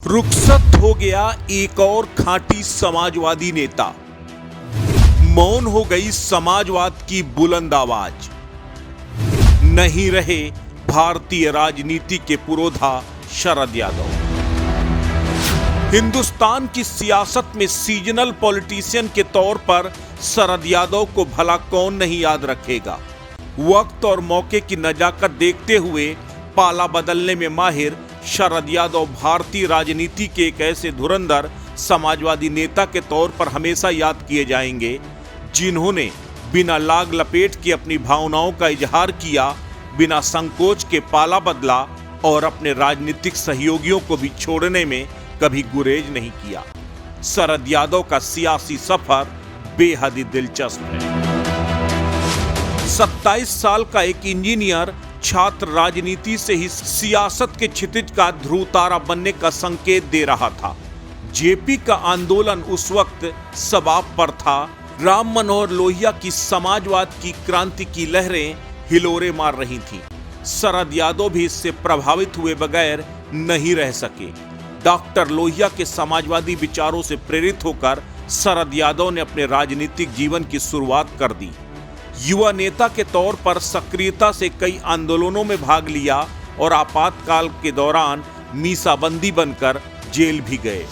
रुखसत हो गया एक और खांटी समाजवादी नेता। मौन हो गई समाजवाद की बुलंद आवाज। नहीं रहे भारतीय राजनीति के पुरोधा शरद यादव। हिंदुस्तान की सियासत में सीजनल पॉलिटिशियन के तौर पर शरद यादव को भला कौन नहीं याद रखेगा। वक्त और मौके की नजाकत देखते हुए पाला बदलने में माहिर शरद यादव भारतीय राजनीति के एक ऐसे धुरंधर समाजवादी नेता के तौर पर हमेशा याद किए जाएंगे, जिन्होंने बिना लाग लपेट के अपनी भावनाओं का इजहार किया, बिना संकोच के पाला बदला और अपने राजनीतिक सहयोगियों को भी छोड़ने में कभी गुरेज नहीं किया। शरद यादव का सियासी सफर बेहद ही दिलचस्प है। 27 साल का एक इंजीनियर छात्र राजनीति से ही सियासत के क्षितिज का ध्रुव तारा बनने का संकेत दे रहा था। जेपी का आंदोलन उस वक्त शबाब पर था। राम मनोहर लोहिया की समाजवाद की क्रांति की लहरें हिलोरे मार रही थीं। शरद यादव भी इससे प्रभावित हुए बगैर नहीं रह सके। डॉक्टर लोहिया के समाजवादी विचारों से प्रेरित होकर शरद यादव ने अपने राजनीतिक जीवन की शुरुआत कर दी। युवा नेता के तौर पर सक्रियता से कई आंदोलनों में भाग लिया और आपातकाल के दौरान मीसाबंदी बनकर जेल भी गए।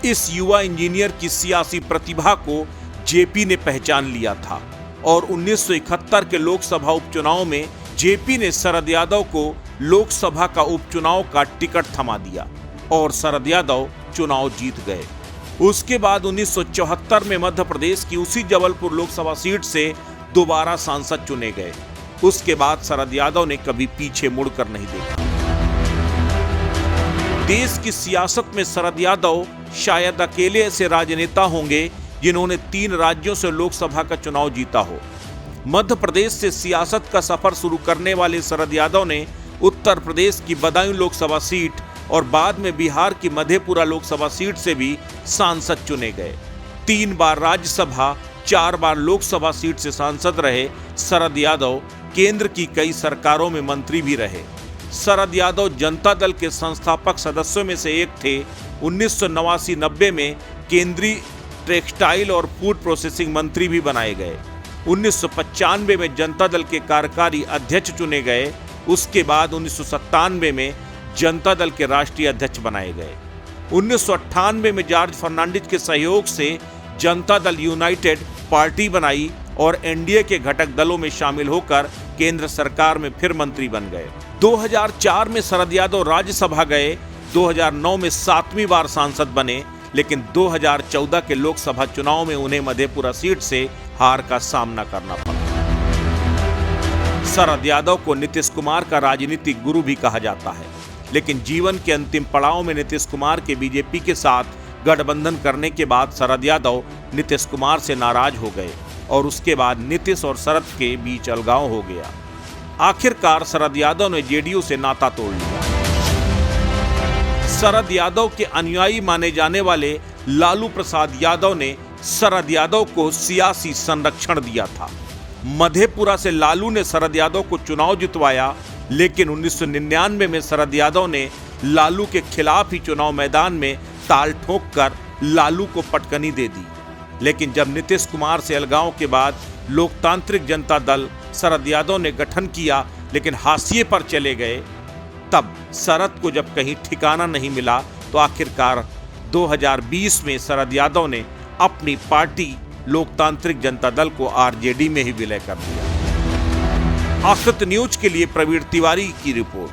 इस युवा इंजीनियर की सियासी प्रतिभा को जेपी ने पहचान लिया था और 1971 के लोकसभा उपचुनाव में जेपी ने शरद यादव को लोकसभा का उपचुनाव का टिकट थमा दिया और शरद यादव चुनाव जीत गए। उसके बाद 1974 में मध्य प्रदेश की उसी जबलपुर लोकसभा सीट से दोबारा सांसद चुने गए। उसके बाद शरद यादव ने कभी पीछे मुड़कर नहीं देखा। देश की सियासत में शरद यादव शायद अकेले ऐसे राजनेता होंगे जिन्होंने 3 राज्यों से लोकसभा का चुनाव जीता हो। मध्य प्रदेश से सियासत का सफर शुरू करने वाले शरद यादव ने उत्तर प्रदेश की बदायूं लोकसभा सीट और बाद में बिहार की मधेपुरा लोकसभा सीट से भी सांसद चुने गए। 3 बार राज्यसभा, 4 बार लोकसभा सीट से सांसद रहे शरद यादव केंद्र की कई सरकारों में मंत्री भी रहे। शरद यादव जनता दल के संस्थापक सदस्यों में से एक थे। 1989-90 में केंद्रीय टेक्सटाइल और फूड प्रोसेसिंग मंत्री भी बनाए गए। 1995 में जनता दल के कार्यकारी अध्यक्ष चुने गए। उसके बाद 1997 में जनता दल के राष्ट्रीय अध्यक्ष बनाए गए। 1998 में जॉर्ज फर्नांडिस के सहयोग से जनता दल यूनाइटेड पार्टी बनाई और एनडीए के घटक दलों में शामिल होकर केंद्र सरकार में फिर मंत्री बन गए। 2004 में शरद यादव राज्यसभा गए। 2009 में 7वीं बार सांसद बने, लेकिन 2014 के लोकसभा चुनाव में उन्हें मधेपुरा सीट से हार का सामना करना पड़ा। शरद यादव को नीतीश कुमार का राजनीतिक गुरु भी कहा जाता है, लेकिन जीवन के अंतिम पड़ाव में नीतीश कुमार के बीजेपी के साथ गठबंधन करने के बाद शरद यादव नीतीश कुमार से नाराज हो गए और उसके बाद नीतीश और शरद के बीच अलगाव हो गया। आखिरकार शरद यादव ने जेडीयू से नाता तोड़ लिया। शरद यादव के अनुयायी माने जाने वाले लालू प्रसाद यादव ने शरद यादव को सियासी संरक्षण दिया था। मधेपुरा से लालू ने शरद यादव को चुनाव जितवाया, लेकिन 1999 में शरद यादव ने लालू के खिलाफ ही चुनाव मैदान में ताल ठोक कर लालू को पटकनी दे दी। लेकिन जब नीतीश कुमार से अलगाव के बाद लोकतांत्रिक जनता दल शरद यादव ने गठन किया, लेकिन हाशिए पर चले गए। तब शरद को जब कहीं ठिकाना नहीं मिला तो आखिरकार 2020 में शरद यादव ने अपनी पार्टी लोकतांत्रिक जनता दल को आरजेडी में ही विलय कर दिया। आखिर न्यूज के लिए प्रवीण तिवारी की रिपोर्ट।